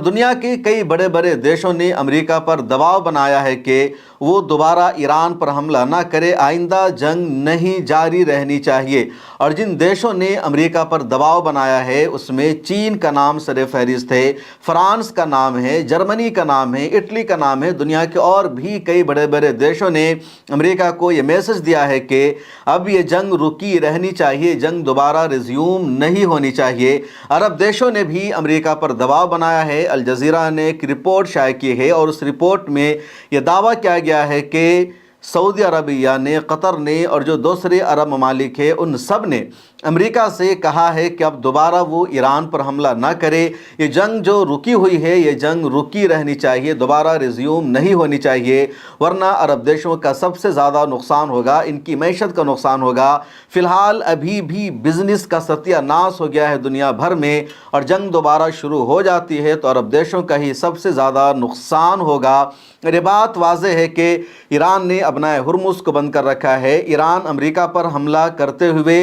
दुनिया के कई बड़े बड़े देशों ने अमेरिका पर दबाव बनाया है कि वो दोबारा ईरान पर हमला ना करे, आइंदा जंग नहीं जारी रहनी चाहिए। और जिन देशों ने अमेरिका पर दबाव बनाया है उसमें चीन का नाम सर फहरिस्त है, फ्रांस का नाम है, जर्मनी का नाम है, इटली का नाम है। दुनिया के और भी कई बड़े बड़े देशों ने अमेरिका को ये मैसेज दिया है कि अब ये जंग रुकी रहनी चाहिए, जंग दोबारा रिज्यूम नहीं होनी चाहिए। अरब देशों ने भी अमेरिका पर दबाव बनाया है। अल जज़ीरा ने एक रिपोर्ट शाये की है और उस रिपोर्ट में यह दावा किया गया है कि सऊदी अरबिया ने, कतर ने और जो दूसरे अरब ममालिक है उन सब ने अमेरिका से कहा है कि अब दोबारा वो ईरान पर हमला ना करे। ये जंग जो रुकी हुई है ये जंग रुकी रहनी चाहिए, दोबारा रिज्यूम नहीं होनी चाहिए, वरना अरब देशों का सबसे ज़्यादा नुकसान होगा, इनकी मैशत का नुकसान होगा। फ़िलहाल अभी भी बिज़नेस का सत्यानाश हो गया है दुनिया भर में, और जंग दोबारा शुरू हो जाती है तो अरब देशों का ही सबसे ज़्यादा नुकसान होगा। ये बात वाज़ेह है कि ईरान ने अपना हुर्मुज़ को बंद कर रखा है। ईरान अमेरिका पर हमला करते हुए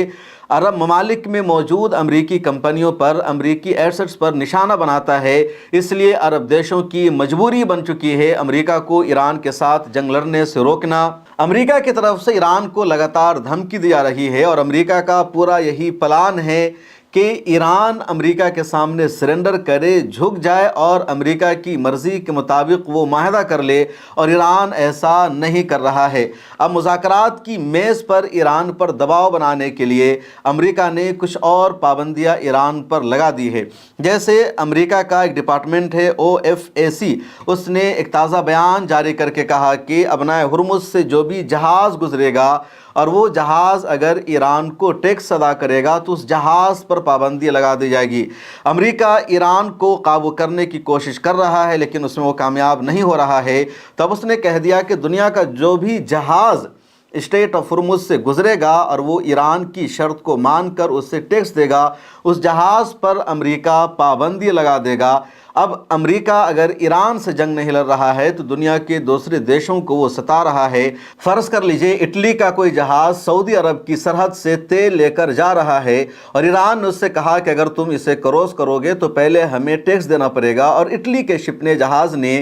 अरब ममालिक में मौजूद अमरीकी कंपनियों पर, अमरीकी एसेट्स पर निशाना बनाता है। इसलिए अरब देशों की मजबूरी बन चुकी है अमरीका को ईरान के साथ जंग लड़ने से रोकना। अमरीका की तरफ से ईरान को लगातार धमकी दी जा रही है और अमरीका का पूरा यही प्लान है कि ईरान अमेरिका के सामने सरेंडर करे, झुक जाए और अमेरिका की मर्ज़ी के मुताबिक वो माहदा कर ले, और ईरान ऐसा नहीं कर रहा है। अब मुज़ाकरात की मेज़ पर ईरान पर दबाव बनाने के लिए अमेरिका ने कुछ और पाबंदियां ईरान पर लगा दी है। जैसे अमेरिका का एक डिपार्टमेंट है OFAC, उसने एक ताज़ा बयान जारी करके कहा कि अपना हुर्मुज़ से जो भी जहाज़ गुजरेगा और वो जहाज़ अगर ईरान को टैक्स अदा करेगा तो उस जहाज़ पर पाबंदी लगा दी जाएगी। अमेरिका ईरान को काबू करने की कोशिश कर रहा है लेकिन उसमें वो कामयाब नहीं हो रहा है। तब उसने कह दिया कि दुनिया का जो भी जहाज़ स्टेट ऑफ हुर्मुज़ से गुजरेगा और वो ईरान की शर्त को मानकर उससे टैक्स देगा, उस जहाज़ पर अमेरिका पाबंदी लगा देगा। अब अमेरिका अगर ईरान से जंग नहीं लड़ रहा है तो दुनिया के दूसरे देशों को वो सता रहा है। फ़र्ज़ कर लीजिए इटली का कोई जहाज़ सऊदी अरब की सरहद से तेल लेकर जा रहा है और ईरान ने उससे कहा कि अगर तुम इसे क्रॉस करोगे तो पहले हमें टैक्स देना पड़ेगा, और इटली के शिपने जहाज़ ने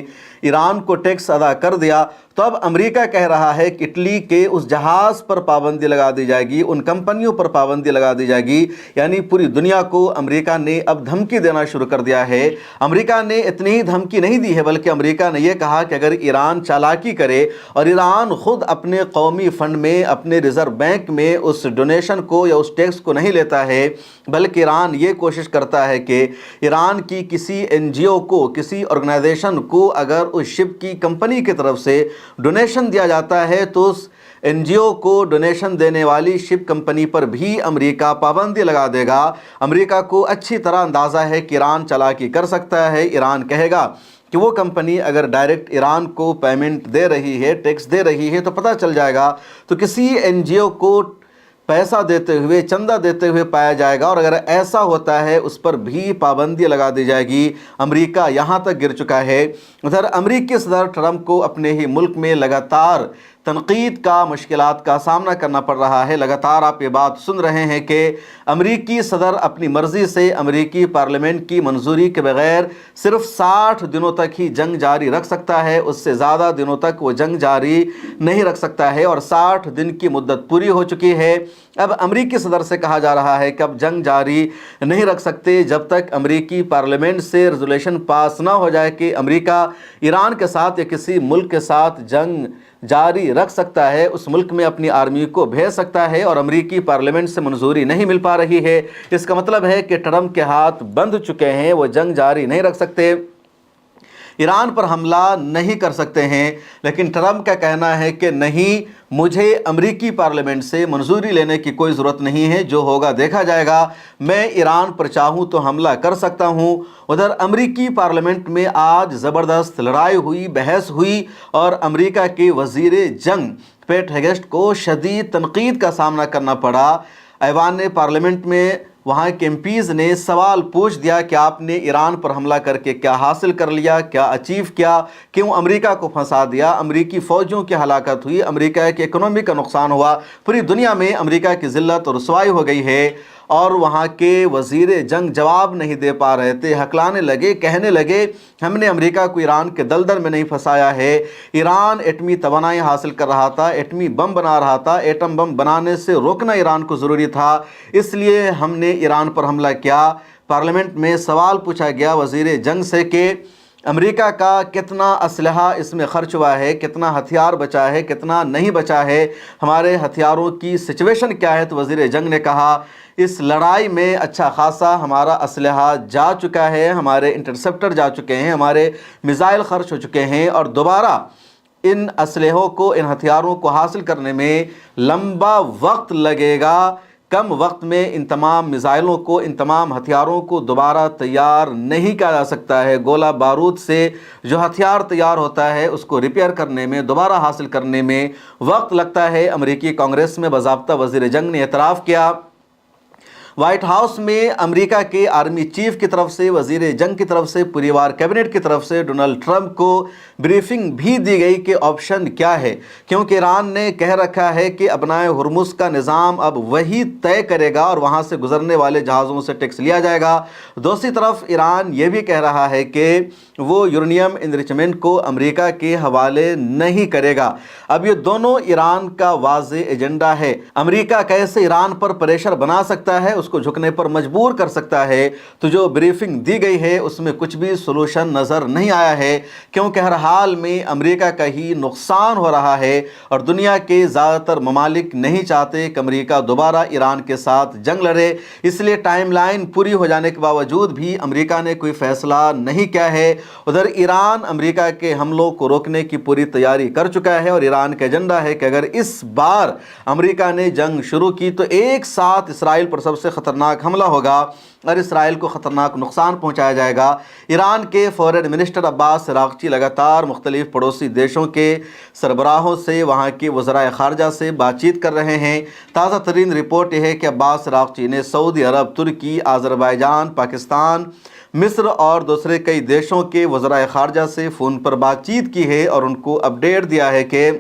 ईरान को टैक्स अदा कर दिया। तो अब अमेरिका कह रहा है कि इटली के उस जहाज़ पर पाबंदी लगा दी जाएगी, उन कंपनियों पर पाबंदी लगा दी जाएगी। यानी पूरी दुनिया को अमेरिका ने अब धमकी देना शुरू कर दिया है। अमेरिका ने इतनी ही धमकी नहीं दी है बल्कि अमेरिका ने यह कहा कि अगर ईरान चालाकी करे और ईरान खुद अपने कौमी फ़ंड में, अपने रिज़र्व बैंक में उस डोनेशन को या उस टैक्स को नहीं लेता है, बल्कि ईरान ये कोशिश करता है कि ईरान की किसी NGO को, किसी ऑर्गेनाइजेशन को अगर उस शिप की कंपनी की तरफ से डोनेशन दिया जाता है तो उस NGO को डोनेशन देने वाली शिप कंपनी पर भी अमेरिका पाबंदी लगा देगा। अमेरिका को अच्छी तरह अंदाज़ा है कि ईरान चालाकी कर सकता है। ईरान कहेगा कि वो कंपनी अगर डायरेक्ट ईरान को पेमेंट दे रही है, टैक्स दे रही है, तो पता चल जाएगा, तो किसी NGO को पैसा देते हुए, चंदा देते हुए पाया जाएगा, और अगर ऐसा होता है उस पर भी पाबंदी लगा दी जाएगी। अमेरिका यहाँ तक गिर चुका है। उधर अमेरिकी सदर ट्रंप को अपने ही मुल्क में लगातार तनकीद का, मुश्किलात का सामना करना पड़ रहा है। लगातार आप ये बात सुन रहे हैं कि अमेरिकी सदर अपनी मर्ज़ी से अमेरिकी पार्लियामेंट की मंजूरी के बगैर सिर्फ 60 दिनों तक ही जंग जारी रख सकता है, उससे ज़्यादा दिनों तक वो जंग जारी नहीं रख सकता है, और 60 दिन की मुद्दत पूरी हो चुकी है। अब अमेरिकी सदर से कहा जा रहा है कि अब जंग जारी नहीं रख सकते जब तक अमेरिकी पार्लियामेंट से रेजोल्यूशन पास ना हो जाए कि अमेरिका ईरान के साथ या किसी मुल्क के साथ जंग जारी रख सकता है, उस मुल्क में अपनी आर्मी को भेज सकता है, और अमेरिकी पार्लियामेंट से मंजूरी नहीं मिल पा रही है। इसका मतलब है कि ट्रंप के हाथ बंध चुके हैं, वो जंग जारी नहीं रख सकते, ईरान पर हमला नहीं कर सकते हैं। लेकिन ट्रंप का कहना है कि नहीं, मुझे अमेरिकी पार्लियामेंट से मंजूरी लेने की कोई ज़रूरत नहीं है, जो होगा देखा जाएगा, मैं ईरान पर चाहूँ तो हमला कर सकता हूँ। उधर अमेरिकी पार्लियामेंट में आज ज़बरदस्त लड़ाई हुई, बहस हुई, और अमेरिका के वज़ीर जंग पेट हेगेस्ट को शदीद तनकीद का सामना करना पड़ा। ऐवान पार्लियामेंट में वहाँ के एमपीज़ ने सवाल पूछ दिया कि आपने ईरान पर हमला करके क्या हासिल कर लिया, क्या अचीव किया, क्यों अमेरिका को फंसा दिया, अमेरिकी फ़ौजियों की हलाकत हुई, अमेरिका की इकोनॉमी का नुकसान हुआ, पूरी दुनिया में अमेरिका की ज़िल्लत और रुसवाई हो गई है। اور وہاں کے وزیر جنگ جواب نہیں دے پا رہے تھے، ہکلانے لگے، کہنے لگے ہم نے امریکہ کو ایران کے دلدل میں نہیں پھنسایا ہے، ایران ایٹمی توانائی حاصل کر رہا تھا، ایٹمی بم بنا رہا تھا، ایٹم بم بنانے سے روکنا ایران کو ضروری تھا، اس لیے ہم نے ایران پر حملہ کیا۔ پارلیمنٹ میں سوال پوچھا گیا وزیر جنگ سے کہ امریکہ کا کتنا اسلحہ اس میں خرچ ہوا ہے، کتنا ہتھیار بچا ہے، کتنا نہیں بچا ہے، ہمارے ہتھیاروں کی سچویشن کیا ہے؟ تو وزیر جنگ نے کہا اس لڑائی میں اچھا خاصا ہمارا اسلحہ جا چکا ہے، ہمارے انٹرسپٹر جا چکے ہیں، ہمارے میزائل خرچ ہو چکے ہیں، اور دوبارہ ان اسلحوں کو، ان ہتھیاروں کو حاصل کرنے میں لمبا وقت لگے گا۔ کم وقت میں ان تمام میزائلوں کو، ان تمام ہتھیاروں کو دوبارہ تیار نہیں کیا جا سکتا ہے۔ گولہ بارود سے جو ہتھیار تیار ہوتا ہے اس کو ریپیئر کرنے میں، دوبارہ حاصل کرنے میں وقت لگتا ہے۔ امریکی کانگریس میں باضابطہ وزیر جنگ نے اعتراف کیا۔ وائٹ ہاؤس میں امریکہ کے آرمی چیف کی طرف سے، وزیر جنگ کی طرف سے، پوری وار کیبنٹ کی طرف سے ڈونلڈ ٹرمپ کو بریفنگ بھی دی گئی کہ آپشن کیا ہے، کیونکہ ایران نے کہہ رکھا ہے کہ ابنائے ہرمز کا نظام اب وہی طے کرے گا اور وہاں سے گزرنے والے جہازوں سے ٹیکس لیا جائے گا۔ دوسری طرف ایران یہ بھی کہہ رہا ہے کہ وہ یورینیم انریچمنٹ کو امریکہ کے حوالے نہیں کرے گا۔ اب یہ دونوں ایران کا واضح ایجنڈا ہے۔ امریکہ کیسے ایران پر پریشر بنا سکتا ہے، اس کو جھکنے پر مجبور کر سکتا ہے، تو جو بریفنگ دی گئی ہے اس میں کچھ بھی سولوشن نظر نہیں آیا ہے، کیونکہ ہر حال میں امریکہ کا ہی نقصان ہو رہا ہے اور دنیا کے زیادہ تر ممالک نہیں چاہتے کہ امریکہ دوبارہ ایران کے ساتھ جنگ لڑے، اس لیے ٹائم لائن پوری ہو جانے کے باوجود بھی امریکہ نے کوئی فیصلہ نہیں کیا ہے۔ ادھر ایران امریکہ کے حملوں کو روکنے کی پوری تیاری کر چکا ہے اور ایران کا ایجنڈا ہے کہ اگر اس بار امریکہ نے جنگ شروع کی تو ایک ساتھ اسرائیل پر سب سے خطرناک حملہ ہوگا اور اسرائیل کو خطرناک نقصان پہنچایا جائے گا۔ ایران کے فورن منسٹر عباس عراغچی لگاتار مختلف پڑوسی دیشوں کے سربراہوں سے، وہاں کے وزرائے خارجہ سے بات چیت کر رہے ہیں۔ تازہ ترین رپورٹ یہ ہے کہ عباس عراغچی نے سعودی عرب، ترکی، آذربائیجان، پاکستان، مصر اور دوسرے کئی دیشوں کے وزرائے خارجہ سے فون پر بات چیت کی ہے اور ان کو اپڈیٹ دیا ہے کہ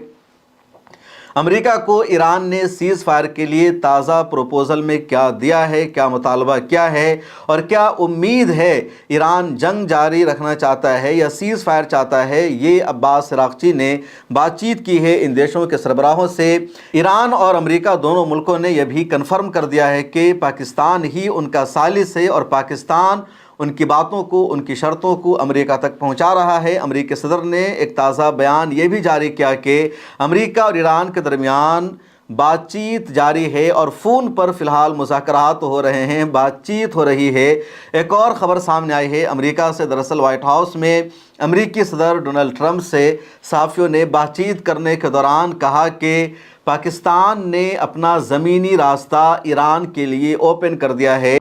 امریکہ کو ایران نے سیز فائر کے لیے تازہ پروپوزل میں کیا دیا ہے، کیا مطالبہ کیا ہے اور کیا امید ہے۔ ایران جنگ جاری رکھنا چاہتا ہے یا سیز فائر چاہتا ہے، یہ عباس عراغچی نے بات چیت کی ہے ان دیشوں کے سربراہوں سے۔ ایران اور امریکہ دونوں ملکوں نے یہ بھی کنفرم کر دیا ہے کہ پاکستان ہی ان کا ثالث ہے اور پاکستان ان کی باتوں کو، ان کی شرطوں کو امریکہ تک پہنچا رہا ہے۔ امریکی صدر نے ایک تازہ بیان یہ بھی جاری کیا کہ امریکہ اور ایران کے درمیان بات چیت جاری ہے اور فون پر فی الحال مذاکرات ہو رہے ہیں، بات چیت ہو رہی ہے۔ ایک اور خبر سامنے آئی ہے امریکہ سے، دراصل وائٹ ہاؤس میں امریکی صدر ڈونلڈ ٹرمپ سے صحافیوں نے بات چیت کرنے کے دوران کہا کہ پاکستان نے اپنا زمینی راستہ ایران کے لیے اوپن کر دیا ہے۔